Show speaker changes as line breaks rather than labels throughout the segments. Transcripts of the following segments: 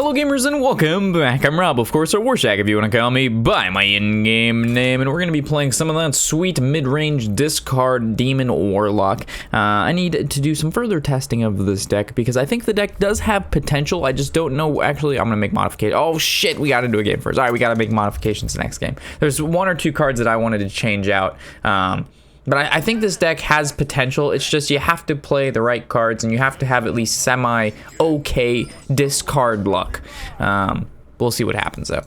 Hello gamers and welcome back. I'm Rob, of course, or Warshack if you want to call me by my in-game name, and we're going to be playing some of that sweet mid-range discard demon Warlock. I need to do some further testing of this deck because I think the deck does have potential. I just don't know. Actually, I'm going to make modifications. Oh shit, we got to do a game first. All right, we got to make modifications next game. There's one or two cards that I wanted to change out. But I think this deck has potential. It's just you have to play the right cards and you have to have at least semi-okay discard luck. We'll see what happens though.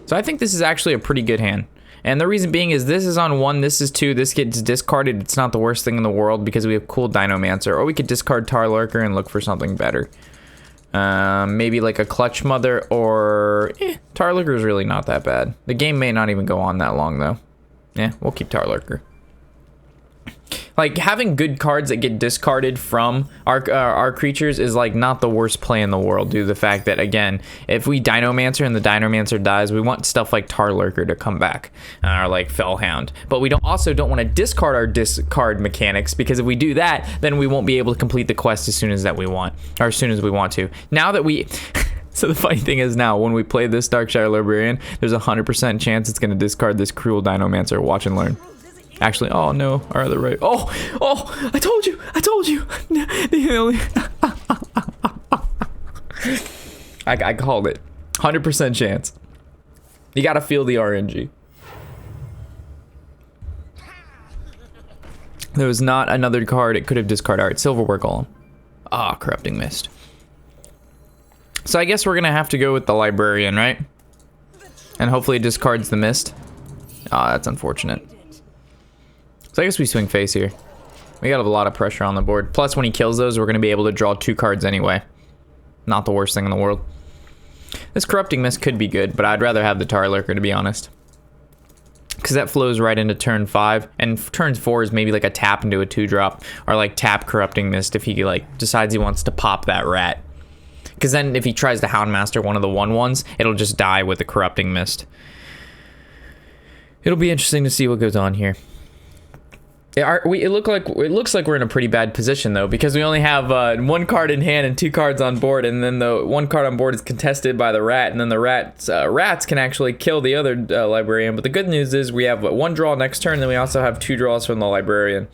So I think this is actually a pretty good hand. And the reason being is this is on 1, this is 2, this gets discarded. It's not the worst thing in the world because we have cool Dinomancer. Or we could discard Tar Lurker and look for something better. Maybe like a Clutch Mother or... Tar Lurker is really not that bad. The game may not even go on that long though. Yeah, we'll keep Tar Lurker. Like, having good cards that get discarded from our creatures is, like, not the worst play in the world due to the fact that, again, if we Dinomancer and the Dinomancer dies, we want stuff like Tar Lurker to come back, or, like, Fellhound. But we also don't want to discard our discard mechanics, because if we do that, then we won't be able to complete the quest as soon as we want to. Now that we... So the funny thing is now, when we play this Darkshire Librarian, there's a 100% chance it's going to discard this Cruel Dinomancer. Watch and learn. Actually, oh no, our other right. Oh, I told you. I called it. 100% chance. You gotta feel the RNG. There was not another card it could have discarded. Alright, Silverware Golem. Ah, Corrupting Mist. So I guess we're gonna have to go with the Librarian, right? And hopefully it discards the Mist. Ah, that's unfortunate. So I guess we swing face here. We got a lot of pressure on the board. Plus, when he kills those, we're going to be able to draw 2 cards anyway. Not the worst thing in the world. This Corrupting Mist could be good, but I'd rather have the Tar Lurker, to be honest. Because that flows right into turn 5. And turn 4 is maybe like a tap into a 2-drop. Or like tap Corrupting Mist if he like decides he wants to pop that rat. Because then if he tries to Houndmaster one of the 1/1s, it'll just die with the Corrupting Mist. It'll be interesting to see what goes on here. It looks like we're in a pretty bad position though, because we only have 1 card in hand and 2 cards on board, and then the 1 card on board is contested by the rat, and then the rats can actually kill the other librarian. But the good news is we have 1 draw next turn, and then we also have 2 draws from the librarian.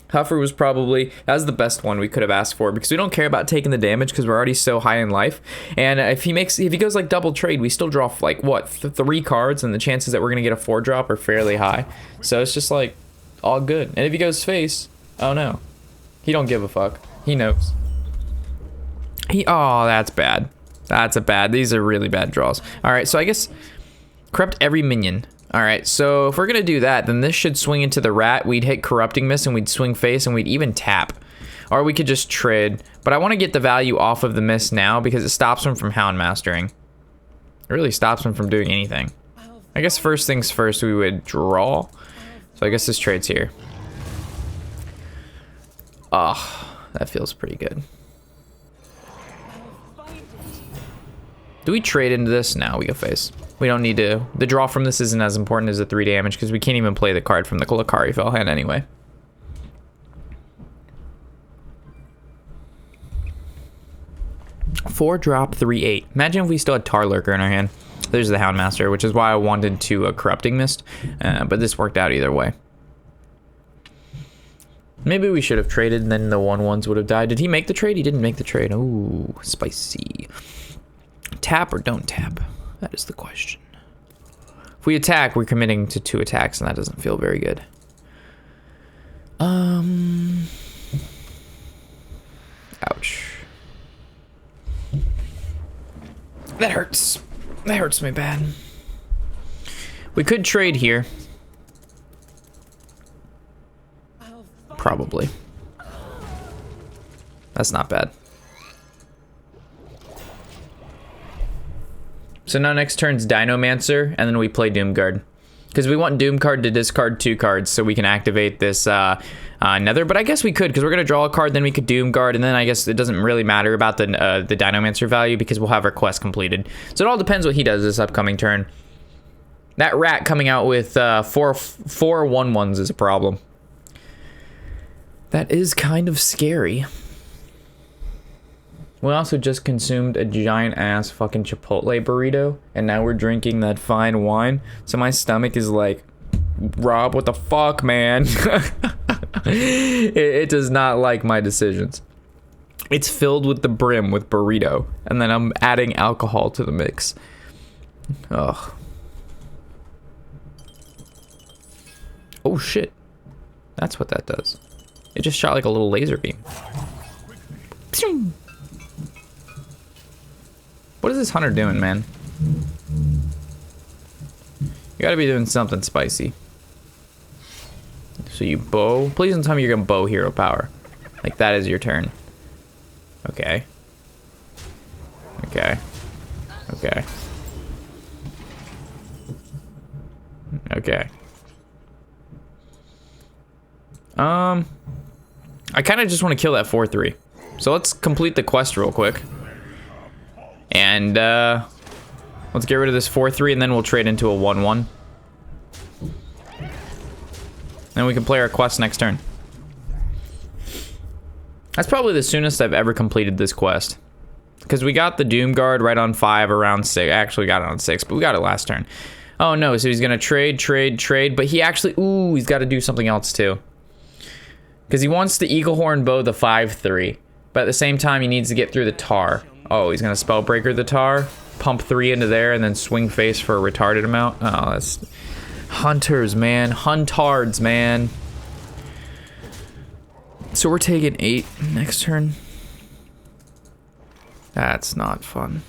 Huffer was that was the best one we could have asked for, because we don't care about taking the damage because we're already so high in life. And if he goes like double trade, we still draw like what 3 cards, and the chances that we're gonna get a 4-drop are fairly high. So it's just like all good. And if he goes face, oh no, he don't give a fuck. He knows. Oh, that's bad. These are really bad draws. All right, so I guess corrupt every minion. All right, so if we're gonna do that, then this should swing into the rat. We'd hit Corrupting Mist and we'd swing face and we'd even tap, or we could just trade. But I want to get the value off of the mist now because it stops him from Houndmastering. It really stops him from doing anything. I guess first things first, we would draw. So I guess this trade's here. Oh, that feels pretty good. Do we trade into this? No, we go face. We don't need to. The draw from this isn't as important as the 3 damage because we can't even play the card from the Kalakari Fellhand anyway. Four drop 3/8. Imagine if we still had Tar Lurker in our hand. There's the Houndmaster, which is why I wanted to Corrupting Mist, but this worked out either way. Maybe we should have traded, and then the 1/1s would have died. Did he make the trade? He didn't make the trade. Ooh, spicy. Tap or don't tap? That is the question. If we attack, we're committing to 2 attacks, and that doesn't feel very good. Ouch. That hurts. That hurts me bad. We could trade here. Probably. That's not bad. So now next turn's Dinomancer, and then we play Doomguard. Because we want Doomguard to discard 2 cards so we can activate this Nether. But I guess we could, because we're going to draw a card, then we could Doomguard, and then I guess it doesn't really matter about the Dinomancer value because we'll have our quest completed. So it all depends what he does this upcoming turn. That rat coming out with 4 1/1s is a problem. That is kind of scary. We also just consumed a giant ass fucking Chipotle burrito, and now we're drinking that fine wine. So my stomach is like, Rob, what the fuck, man? it does not like my decisions. It's filled with the brim with burrito, and then I'm adding alcohol to the mix. Ugh. Oh shit. That's what that does. It just shot like a little laser beam. What is this hunter doing, man? You gotta be doing something spicy. So you bow. Please don't tell me you're gonna bow hero power. Like that is your turn. Okay. Okay. Okay. Okay. I kind of just want to kill that 4-3. So let's complete the quest real quick. And let's get rid of this 4-3 and then we'll trade into a 1-1. Then we can play our quest next turn. That's probably the soonest I've ever completed this quest. Because we got the Doomguard right on 5, around 6. Actually got it on 6, but we got it last turn. Oh no, so he's going to trade. But he actually, ooh, he's got to do something else too. Because he wants the Eagle Horn Bow, the 5-3. But at the same time, he needs to get through the Tar. Oh, he's going to Spellbreaker the Tar. Pump 3 into there and then swing face for a retarded amount. Oh, that's... Hunters, man. Huntards, man. So we're taking 8 next turn. That's not fun.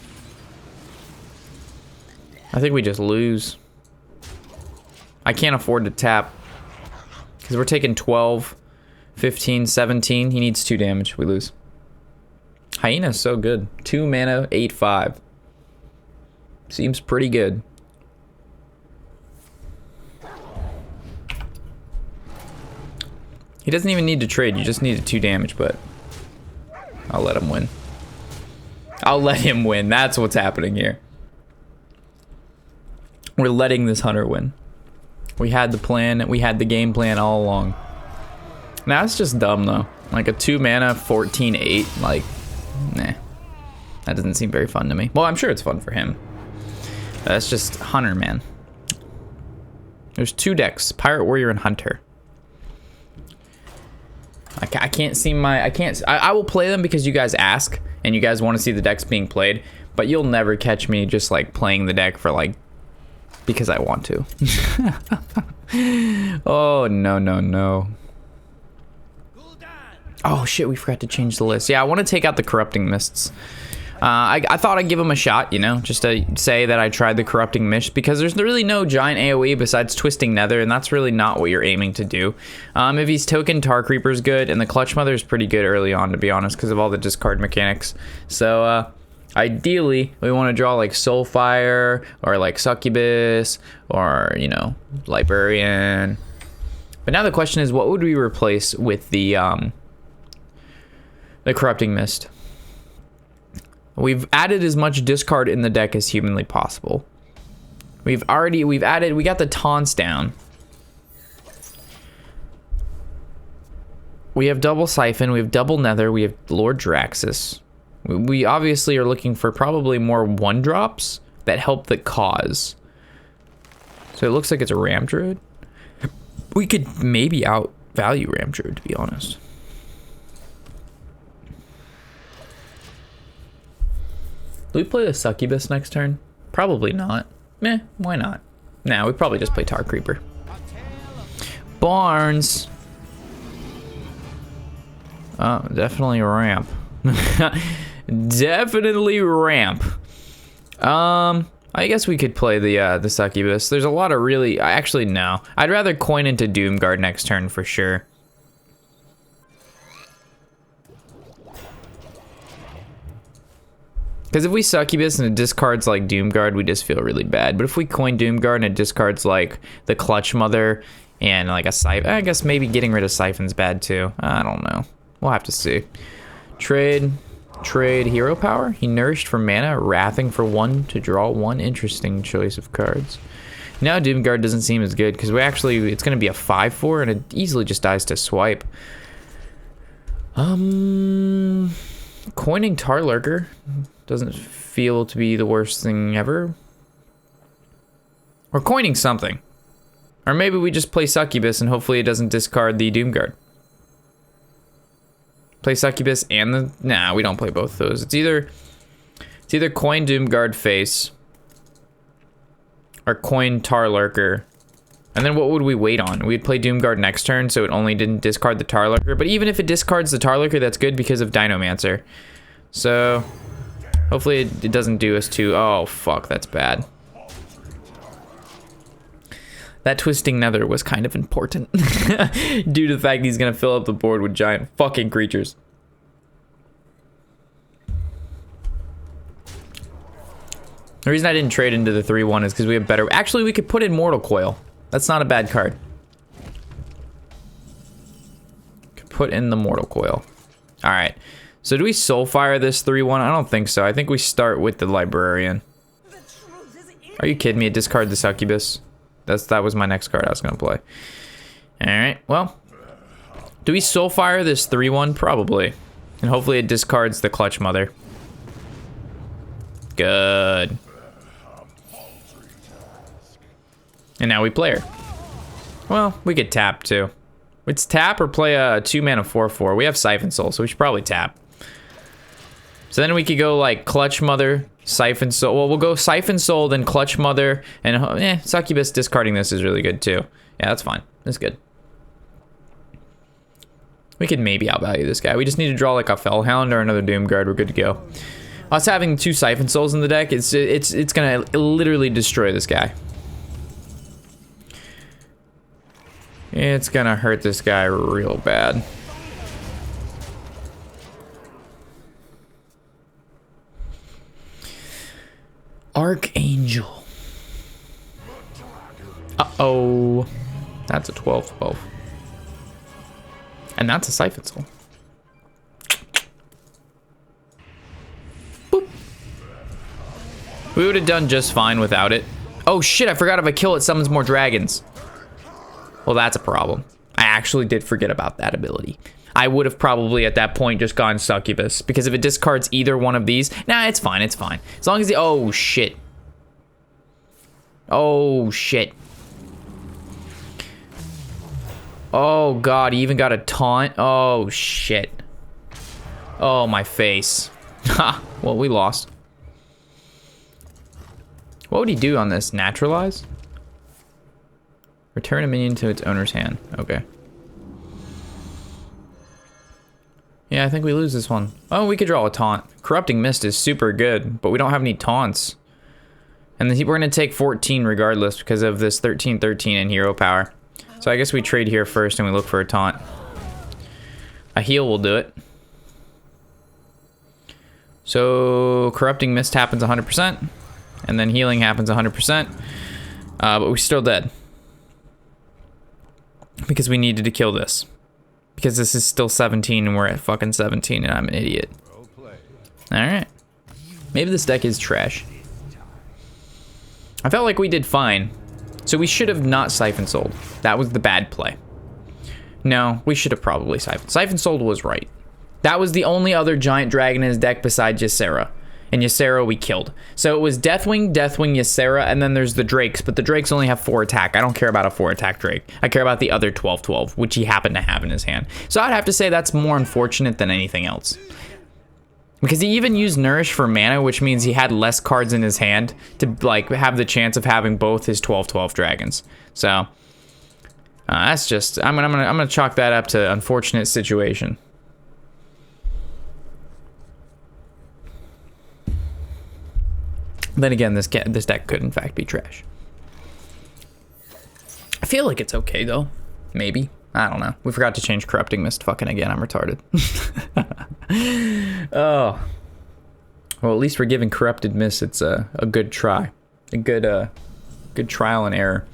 I think we just lose. I can't afford to tap. Because we're taking 12, 15, 17. He needs 2 damage. We lose. Hyena's so good. 2 mana, 8/5. Seems pretty good. He doesn't even need to trade. You just need a 2 damage, but I'll let him win. I'll let him win. That's what's happening here. We're letting this hunter win. We had the plan. We had the game plan all along. Now it's just dumb though. Like a 2 mana 14/8. Like, nah. That doesn't seem very fun to me. Well, I'm sure it's fun for him. That's just hunter, man. There's 2 decks: Pirate Warrior and Hunter. I can't see my... I will play them because you guys ask and you guys want to see the decks being played, but you'll never catch me just like playing the deck for like... because I want to. Oh, no. Oh shit, we forgot to change the list. Yeah, I want to take out the Corrupting Mists. I thought I'd give him a shot, you know, just to say that I tried the Corrupting Mist, because there's really no giant AoE besides Twisting Nether, and that's really not what you're aiming to do. If he's token, Tar Creeper's good, and the Clutch Mother is pretty good early on, to be honest, because of all the discard mechanics. So, ideally, we want to draw like Soulfire, or like Succubus, or, you know, Librarian. But now the question is, what would we replace with the Corrupting Mist? We've added as much discard in the deck as humanly possible. We got the taunts down. We have double Siphon, we have double Nether, we have Lord Draxus. We obviously are looking for probably more 1-drops that help the cause. So it looks like it's a Ram Druid. We could maybe outvalue Ram Druid, to be honest. Do we play the Succubus next turn? Probably not. Meh, why not? Nah, we probably just play Tar Creeper. Barnes. Oh, definitely ramp. Definitely ramp. I guess we could play the Succubus. There's a lot of really... Actually, no. I'd rather coin into Doomguard next turn for sure. Because if we Succubus and it discards like Doomguard, we just feel really bad. But if we coin Doomguard and it discards like the Clutch Mother and like a Siphon, I guess maybe getting rid of Siphon's bad too. I don't know. We'll have to see. Trade hero power. He nourished for mana, wrathing for 1 to draw 1. Interesting choice of cards. Now Doomguard doesn't seem as good because it's going to be a 5/4 and it easily just dies to swipe. Coining Tar Lurker doesn't feel to be the worst thing ever. Or coining something. Or maybe we just play Succubus and hopefully it doesn't discard the Doomguard. Play Succubus and the... Nah, we don't play both of those. It's either coin Doomguard face or coin Tar Lurker. And then what would we wait on? We'd play Doomguard next turn so it only didn't discard the Tar Lurker. But even if it discards the Tar Lurker, that's good because of Dinomancer. So hopefully it doesn't do us too... Oh, fuck, that's bad. That Twisting Nether was kind of important due to the fact he's gonna fill up the board with giant fucking creatures. The reason I didn't trade into the 3/1 is because we have better... Actually, we could put in Mortal Coil. That's not a bad card. Could put in the Mortal Coil. Alright. So do we Soulfire this 3/1? I don't think so. I think we start with the Librarian. Are you kidding me? It discard the Succubus. That was my next card I was gonna play. Alright, well. Do we Soulfire this 3/1? Probably. And hopefully it discards the Clutch Mother. Good. And now we play her. Well, we could tap too. It's tap or play a 2-mana 4/4. We have Siphon Soul, so we should probably tap. So then we could go like Clutch Mother, Siphon Soul. Well, we'll go Siphon Soul, then Clutch Mother, and Succubus discarding this is really good too. Yeah, that's fine. That's good. We could maybe outvalue this guy. We just need to draw like a Fellhound or another Doomguard. We're good to go. Us having 2 Siphon Souls in the deck, it's gonna literally destroy this guy. It's gonna hurt this guy real bad. Archangel. Uh-oh. That's a 12/12. And that's a Siphon Soul. Boop. We would have done just fine without it. Oh shit, I forgot if I kill it summons more dragons. Well, that's a problem. I actually did forget about that ability. I would have probably at that point just gone Succubus, because if it discards either one of these, nah, it's fine, it's fine. As long as the, oh shit. Oh shit. Oh god, he even got a taunt. Oh shit. Oh my face. Ha, well, we lost. What would he do on this? Naturalize? Return a minion to its owner's hand. Okay. Yeah, I think we lose this one. Oh, we could draw a taunt. Corrupting Mist is super good, but we don't have any taunts. And then we're going to take 14 regardless because of this 13/13 and hero power. So I guess we trade here first and we look for a taunt. A heal will do it. So Corrupting Mist happens 100%. And then healing happens 100%. But we're still dead. Because we needed to kill this. Because this is still 17 and we're at fucking 17 and I'm an idiot. Alright. Maybe this deck is trash. I felt like we did fine. So we should have not Siphon Souled. That was the bad play. No, we should have probably Siphon Souled was right. That was the only other giant dragon in his deck besides Ysera. And Ysera we killed. So it was Deathwing, Ysera, and then there's the Drakes, but the Drakes only have 4 attack. I don't care about a 4 attack Drake. I care about the other 12/12, which he happened to have in his hand. So I'd have to say that's more unfortunate than anything else. Because he even used Nourish for mana, which means he had less cards in his hand to like have the chance of having both his 12/12 dragons. So that's just I'm gonna chalk that up to unfortunate situation. Then again, this deck could in fact be trash. I feel like it's okay though. Maybe. I don't know. We forgot to change Corrupting Mist fucking again. I'm retarded. Oh. Well, at least we're giving Corrupted Mist it's a good try. A good trial and error.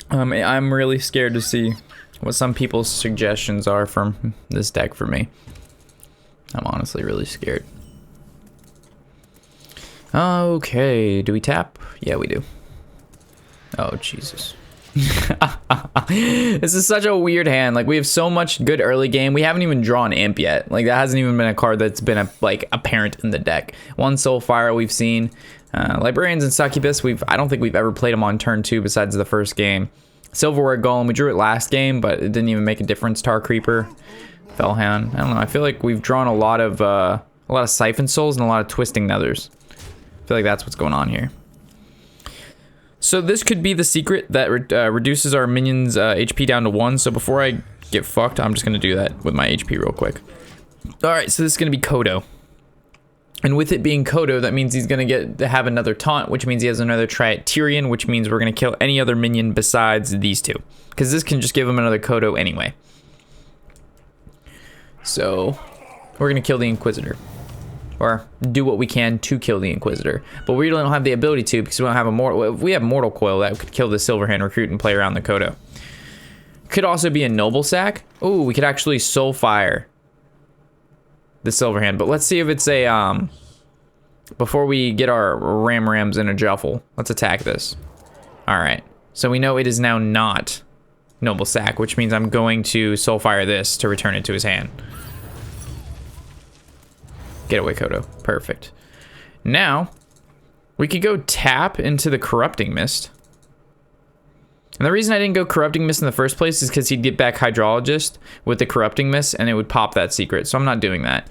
I'm really scared to see what some people's suggestions are from this deck for me. I'm honestly really scared. Okay, do we tap? Yeah, we do. Oh, Jesus. This is such a weird hand. Like, we have so much good early game. We haven't even drawn Imp yet. Like, that hasn't even been a card that's been like apparent in the deck. One Soulfire we've seen. Librarians and Succubus, I don't think we've ever played them on turn 2 besides the first game. Silverware Golem, we drew it last game, but it didn't even make a difference. Tar Creeper, Fellhound. I don't know. I feel like we've drawn a lot of Siphon Souls and a lot of Twisting Nethers. I feel like that's what's going on here. So this could be the secret that reduces our minions' HP down to 1. So before I get fucked, I'm just going to do that with my HP real quick. Alright, so this is going to be Kodo. And with it being Kodo, that means he's going to have another taunt, which means he has another Triad Tyrion, which means we're going to kill any other minion besides these two. Because this can just give him another Kodo anyway. So we're going to kill the Inquisitor. Or do what we can to kill the Inquisitor. But we don't have the ability to because we don't have a Mortal... If we have Mortal Coil, that could kill the Silverhand Recruit and play around the Kodo. Could also be a Noble Sack. Ooh, we could actually Soulfire the Silverhand. But let's see if it's a... Before we get our Rams in a Juffle, let's attack this. Alright. So we know it is now not Noble Sack, which means I'm going to Soulfire this to return it to his hand. Get away, Kodo. Perfect. Now, we could go tap into the Corrupting Mist. And the reason I didn't go Corrupting Mist in the first place is because he'd get back Hydrologist with the Corrupting Mist, and it would pop that secret, so I'm not doing that.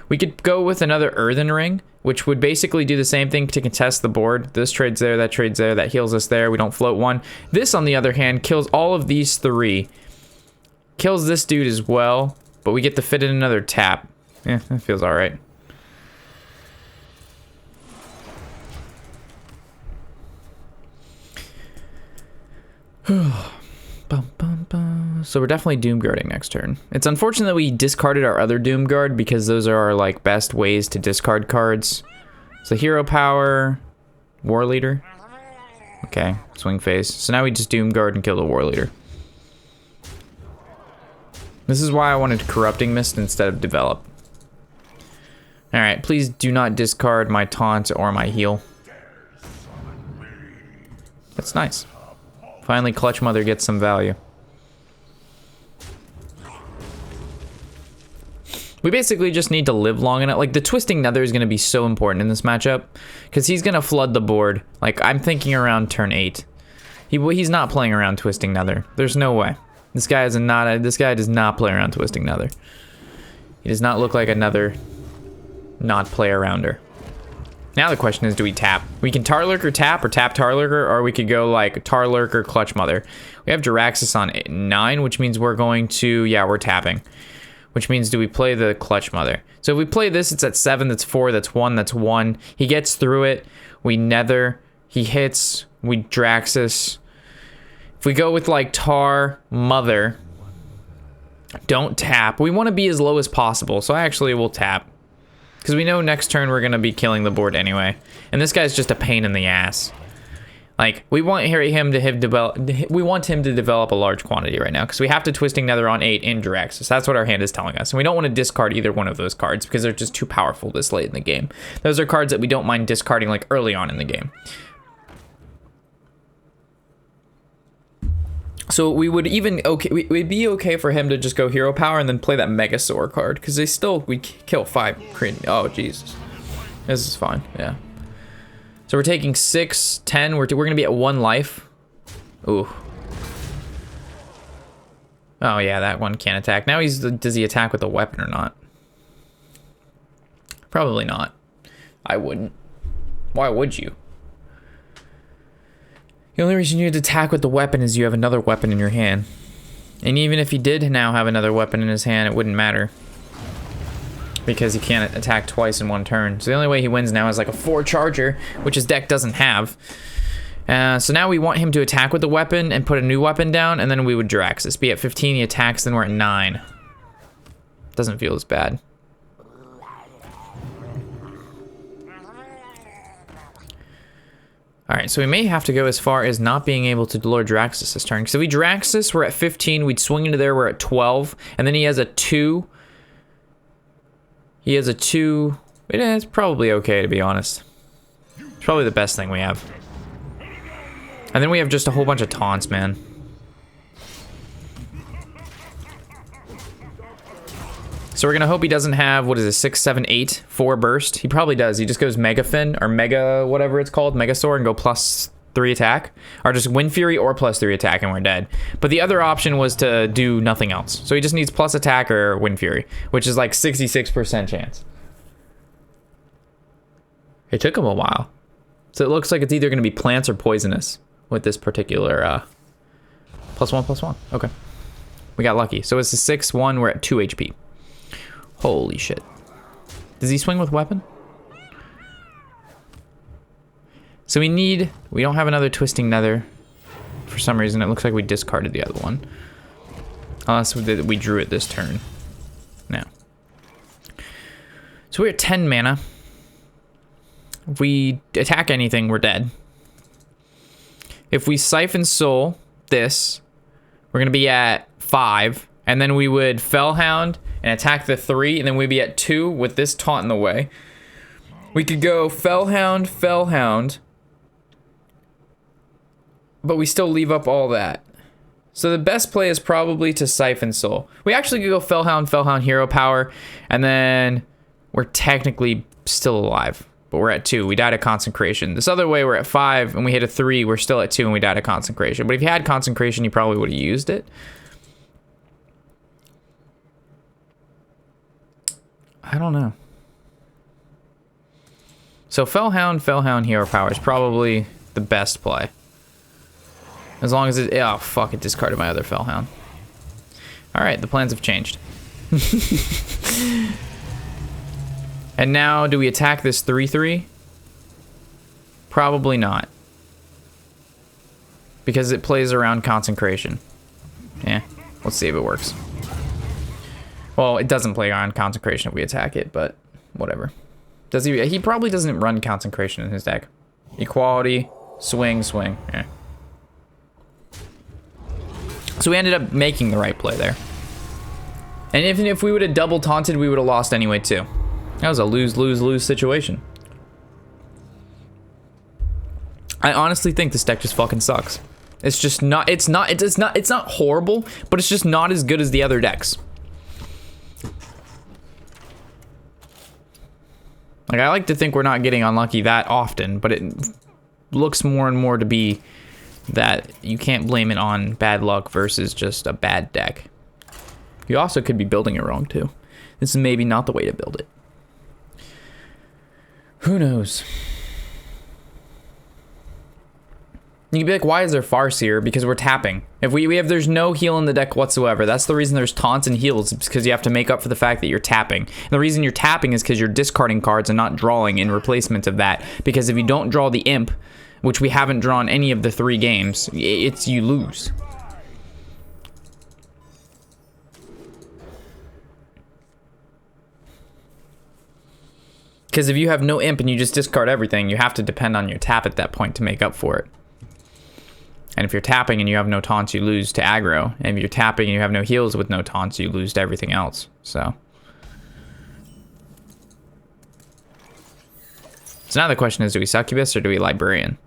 We could go with another Earthen Ring, which would basically do the same thing to contest the board. This trades there, that heals us there, we don't float one. This, on the other hand, kills all of these three. Kills this dude as well, but we get to fit in another tap. Yeah, that feels alright. So we're definitely Doomguarding next turn. It's unfortunate that we discarded our other Doomguard because those are our like best ways to discard cards. So Hero Power, War Leader. Okay, Swing Face. So now we just Doomguard and kill the War Leader. This is why I wanted Corrupting Mist instead of Develop. Alright, please do not discard my taunt or my heal. That's nice. Finally, Clutch Mother gets some value. We basically just need to live long enough. Like, the Twisting Nether is going to be so important in this matchup. Because he's going to flood the board. Like, I'm thinking around turn 8. He's not playing around Twisting Nether. There's no way. This guy does not play around Twisting Nether. He does not look like another not play arounder. Now the question is, do we tap? We can Tar Lurker tap or tap Tar Lurker, or we could go like Tar Lurker, Clutch Mother. We have Jaraxxus on 9, which means we're going to, yeah, we're tapping. Which means do we play the Clutch Mother? So if we play this, it's at 7, that's 4, that's 1, that's 1. He gets through it, we Nether, he hits, we Draxus. If we go with like Tar Mother, don't tap. We want to be as low as possible, so I actually will tap. Because we know next turn we're going to be killing the board anyway. And this guy's just a pain in the ass. Like, we want him to develop a large quantity right now. Because we have to Twisting Nether on 8 in Jaraxxus. That's what our hand is telling us. And we don't want to discard either one of those cards. Because they're just too powerful this late in the game. Those are cards that we don't mind discarding like early on in the game. So we would even, we'd be okay for him to just go Hero Power and then play that Megasaur card. Because we'd kill 5. Oh, Jesus. This is fine, yeah. So we're taking 6, 10, we're going to be at 1 life. Ooh. Oh yeah, that one can't attack. Now does he attack with a weapon or not? Probably not. I wouldn't. Why would you? The only reason you'd attack with the weapon is you have another weapon in your hand. And even if he did now have another weapon in his hand, it wouldn't matter. Because he can't attack twice in 1 turn. So the only way he wins now is like a 4 charger, which his deck doesn't have. So now we want him to attack with the weapon and put a new weapon down, and then we would Jaraxxus. Be at 15, he attacks, then we're at 9. Doesn't feel as bad. Alright, so we may have to go as far as not being able to Lord Jaraxxus this turn. Because if we Jaraxxus, we're at 15, we'd swing into there, we're at 12, and then he has a 2. He has a 2. It's probably okay, to be honest. It's probably the best thing we have. And then we have just a whole bunch of taunts, man. So we're gonna hope he doesn't have, what is it, 6, 7, 8, 4 burst. He probably does. He just goes Mega Fin, or Mega, whatever it's called, Mega Sword, and go +3 attack. Or just Wind Fury or +3 attack, and we're dead. But the other option was to do nothing else. So he just needs plus attack or Wind Fury, which is like 66% chance. It took him a while. So it looks like it's either gonna be plants or poisonous with this particular +1/+1. Okay. We got lucky. So it's a 6/1, we're at 2 HP. Holy shit. Does he swing with weapon? So we don't have another Twisting Nether. For some reason, it looks like we discarded the other one. Unless we drew it this turn. No. So we're at 10 mana. If we attack anything, we're dead. If we Siphon Soul this, we're gonna be at 5, and then we would Fellhound and attack the 3, and then we'd be at 2 with this taunt in the way. We could go Fellhound, Fellhound, but we still leave up all that. So the best play is probably to Siphon Soul. We actually could go Fellhound, Fellhound Hero Power, and then we're technically still alive. But we're at 2. We died of Consecration. This other way, we're at 5, and we hit a 3. We're still at 2, and we died of Consecration. But if you had Consecration, you probably would have used it. I don't know. So Fellhound, Fellhound Hero Power is probably the best play. As long as it... Oh, fuck, it discarded my other Fellhound. Alright, the plans have changed. And now, do we attack this 3/3? Probably not. Because it plays around Consecration. Yeah, let's see if it works. Well, it doesn't play around Consecration if we attack it, but whatever. Does he? He probably doesn't run Consecration in his deck. Equality, swing, swing. Yeah. So we ended up making the right play there. And even if we would have double taunted, we would have lost anyway too. That was a lose-lose-lose situation. I honestly think this deck just fucking sucks. It's just not, it's not horrible, but it's just not as good as the other decks. Like, I like to think we're not getting unlucky that often, but it looks more and more to be that you can't blame it on bad luck versus just a bad deck. You also could be building it wrong too. This is maybe not the way to build it. Who knows? You can be like, why is there Farseer? Because we're tapping. If there's no heal in the deck whatsoever. That's the reason there's taunts and heals. It's because you have to make up for the fact that you're tapping. And the reason you're tapping is because you're discarding cards and not drawing in replacement of that. Because if you don't draw the Imp, which we haven't drawn any of the 3 games, you lose. Because if you have no Imp and you just discard everything, you have to depend on your tap at that point to make up for it. And if you're tapping and you have no taunts, you lose to aggro. And if you're tapping and you have no heals with no taunts, you lose to everything else. So now the question is, do we Succubus or do we Librarian?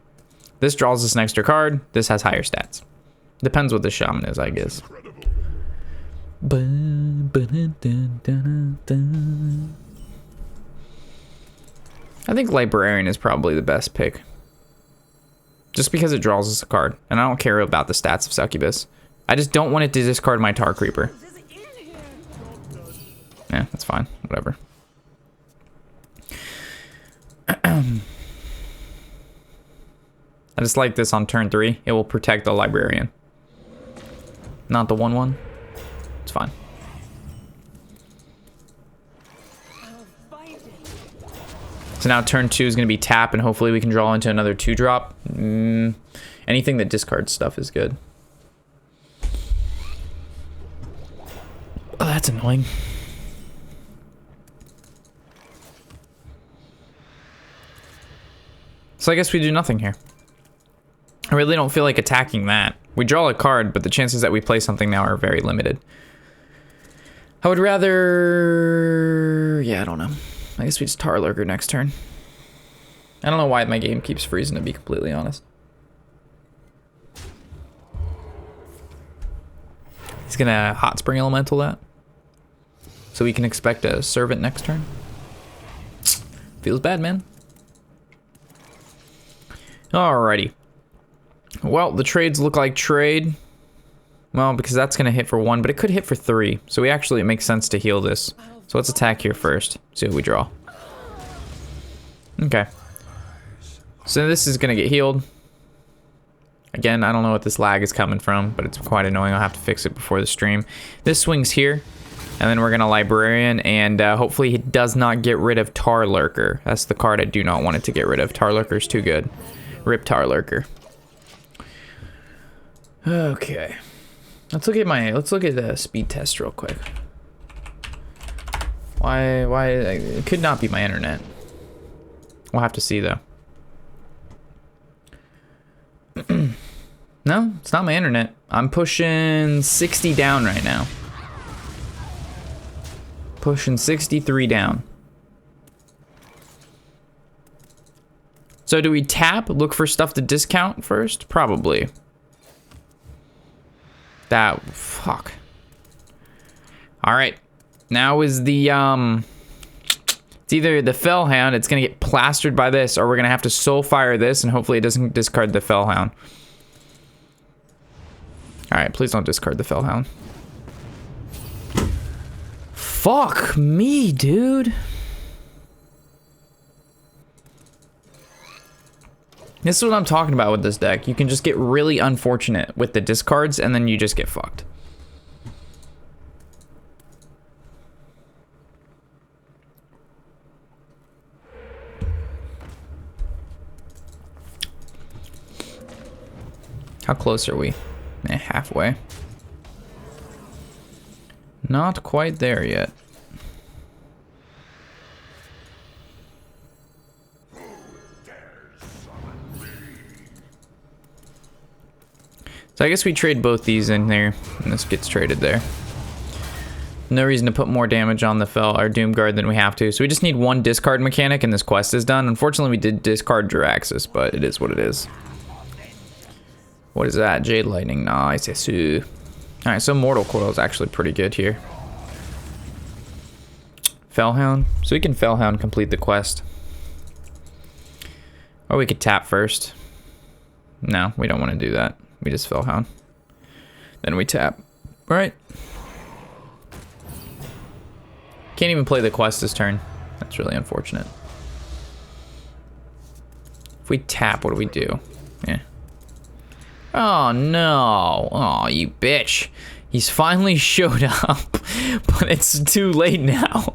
This draws us an extra card. This has higher stats. Depends what the Shaman is, I guess. I think Librarian is probably the best pick. Just because it draws us a card. And I don't care about the stats of Succubus. I just don't want it to discard my Tar Creeper. Yeah, that's fine. Whatever. I just like this on turn 3. It will protect the Librarian. Not the 1/1. It's fine. So now turn 2 is going to be tap, and hopefully we can draw into another 2-drop. Anything that discards stuff is good. Oh, that's annoying. So I guess we do nothing here. I really don't feel like attacking that. We draw a card, but the chances that we play something now are very limited. I would rather... Yeah, I don't know. I guess we just Tar Lurker next turn. I don't know why my game keeps freezing, to be completely honest. He's gonna Hot Spring Elemental that. So we can expect a Servant next turn. Feels bad, man. Alrighty. Well, the trades look like trade. Well, because that's gonna hit for 1, but it could hit for 3. So it makes sense to heal this. So let's attack here first. See what we draw. Okay. So this is gonna get healed. Again, I don't know what this lag is coming from, but it's quite annoying. I'll have to fix it before the stream. This swings here, and then we're gonna Librarian, and hopefully he does not get rid of Tar Lurker. That's the card I do not want it to get rid of. Tar Lurker's too good. Rip Tar Lurker. Okay. Let's look at the speed test real quick. Why it could not be my internet. We'll have to see though. No, it's not my internet. I'm pushing 60 down right now. Pushing 63 down. So do we tap, look for stuff to discount first? Probably. Fuck. All right. Now is the, it's either the Fellhound, it's gonna get plastered by this, or we're gonna have to Soulfire this, and hopefully it doesn't discard the Fellhound. All right, please don't discard the Fellhound. Fuck me, dude. This is what I'm talking about with this deck. You can just get really unfortunate with the discards, and then you just get fucked. How close are we? Halfway. Not quite there yet. So I guess we trade both these in there, and this gets traded there. No reason to put more damage on the Doomguard than we have to. So we just need 1 discard mechanic, and this quest is done. Unfortunately, we did discard Jiraxis, but it is what it is. What is that? Jade Lightning. Nice. Alright, so Mortal Coil is actually pretty good here. Fellhound. So we can Fellhound complete the quest. Or we could tap first. No, we don't want to do that. We just Fellhound. Then we tap. Alright. Can't even play the quest this turn. That's really unfortunate. If we tap, what do we do? Yeah. Oh no. Oh, you bitch. He's finally showed up, but it's too late now.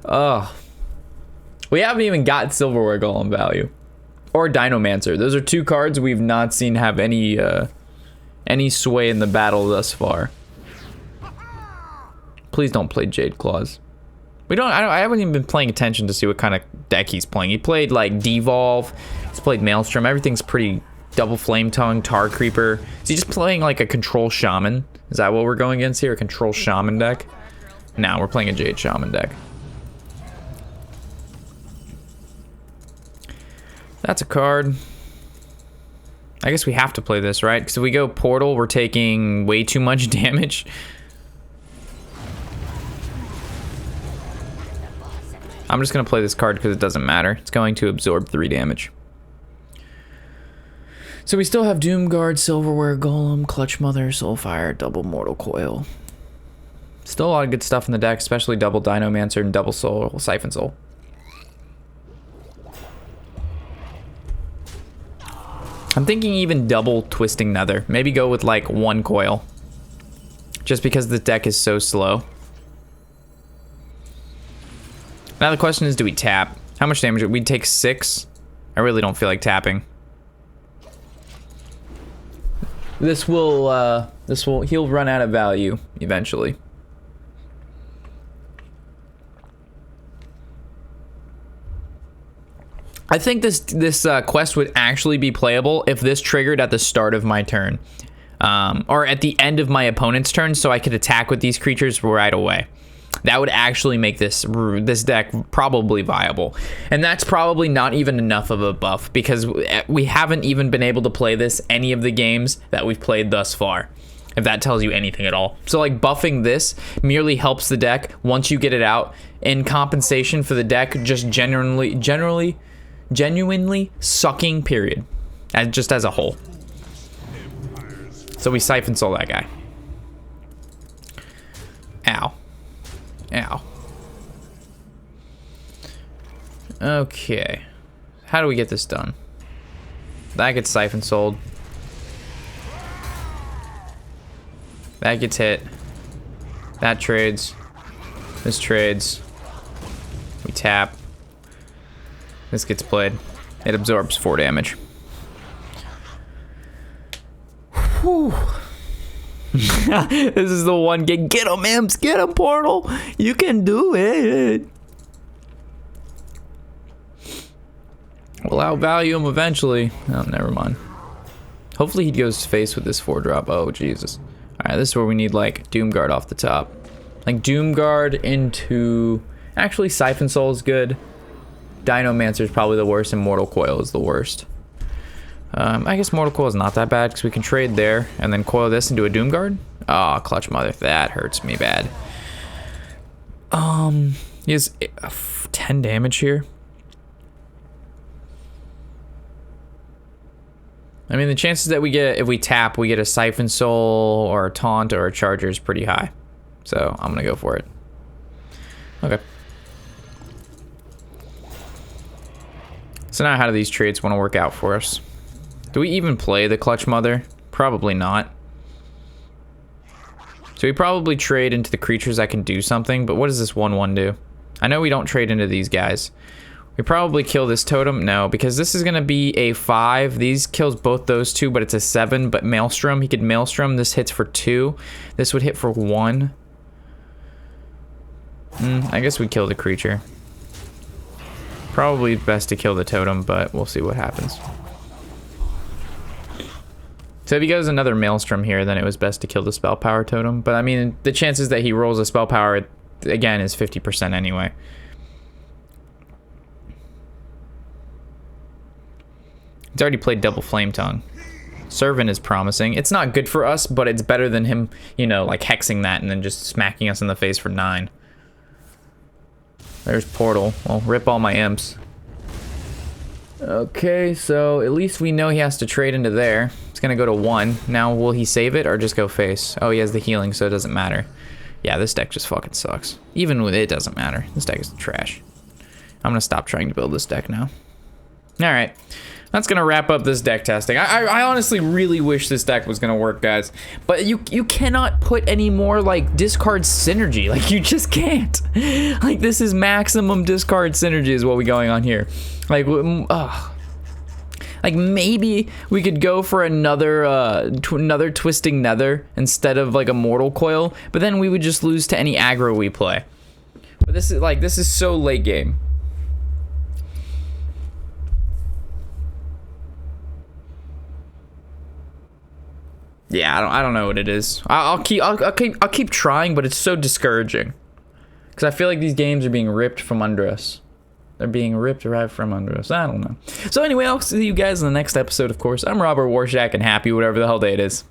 Oh. We haven't even got Silverware Golem value. Or Dinomancer. Those are 2 cards we've not seen have any sway in the battle thus far. Please don't play Jade Claws. I haven't even been paying attention to see what kind of deck he's playing. He played like Devolve, he's played Maelstrom, everything's pretty double Flame Tongue, Tar Creeper. Is he just playing like a Control Shaman? Is that what we're going against here, a Control Shaman deck? No, we're playing a Jade Shaman deck. That's a card. I guess we have to play this, right? Because if we go Portal, we're taking way too much damage. I'm just going to play this card because it doesn't matter. It's going to absorb 3 damage. So we still have Doomguard, Silverware Golem, Clutch Mother, Soulfire, double Mortal Coil. Still a lot of good stuff in the deck, especially double Dinomancer and double Siphon Soul. I'm thinking even double Twisting Nether. Maybe go with like 1 coil. Just because the deck is so slow. Now the question is, do we tap? How much damage? We'd take 6. I really don't feel like tapping. He'll run out of value eventually. I think this quest would actually be playable if this triggered at the start of my turn. Or at the end of my opponent's turn, so I could attack with these creatures right away. That would actually make this deck probably viable. And that's probably not even enough of a buff, because we haven't even been able to play this any of the games that we've played thus far, if that tells you anything at all. So like buffing this merely helps the deck once you get it out, in compensation for the deck just genuinely sucking, period. And just as a whole. So we Siphon Soul that guy. Ow. Ow. Okay. How do we get this done? That gets Siphon Souled. That gets hit. That trades. This trades. We tap. This gets played. It absorbs 4 damage. Whew. This is the one. Get him, Imps. Get him, Portal. You can do it. We'll outvalue him eventually. Oh, never mind. Hopefully he goes face with this 4-drop. Oh, Jesus. Alright, this is where we need, like, Doomguard off the top. Like, Doomguard into... Actually, Siphon Soul is good. Dinomancer is probably the worst, and Mortal Coil is the worst. I guess Mortal Coil is not that bad, because we can trade there, and then coil this into a Doomguard. Oh, Clutch Mother. That hurts me bad. He has 10 damage here. I mean, the chances that we get, if we tap, we get a Siphon Soul or a Taunt or a Charger is pretty high. So I'm gonna go for it. Okay. So now how do these trades want to work out for us? Do we even play the Clutch Mother? Probably not. So we probably trade into the creatures that can do something, but what does this 1/1 do? I know we don't trade into these guys. We probably kill this totem. No, because this is going to be a 5. These kills both those two, but it's a 7. But Maelstrom, he could Maelstrom. This hits for 2. This would hit for 1. I guess we kill the creature. Probably best to kill the totem, but we'll see what happens. So if he goes another Maelstrom here, then it was best to kill the Spell Power totem. But I mean, the chances that he rolls a Spell Power, again, is 50% anyway. He's already played Double Flame Tongue. Servant is promising. It's not good for us, but it's better than him, you know, like hexing that and then just smacking us in the face for 9. There's Portal. Well, rip all my imps. Okay, so at least we know he has to trade into there. It's gonna go to 1. Now, will he save it or just go face? Oh, he has the healing, so it doesn't matter. Yeah, this deck just fucking sucks. Even with it, doesn't matter. This deck is trash. I'm gonna stop trying to build this deck now. Alright. That's gonna wrap up this deck testing. I honestly really wish this deck was gonna work, guys. But you cannot put any more like discard synergy. Like you just can't. Like this is maximum discard synergy is what we're going on here. Like, like maybe we could go for another Twisting Nether instead of like a Mortal Coil. But then we would just lose to any aggro we play. But this is so late game. Yeah, I don't know what it is. I'll keep trying, but it's so discouraging. Because I feel like these games are being ripped from under us. They're being ripped right from under us. I don't know. So anyway, I'll see you guys in the next episode, of course. I'm Robert Warshack, and happy whatever the hell day it is.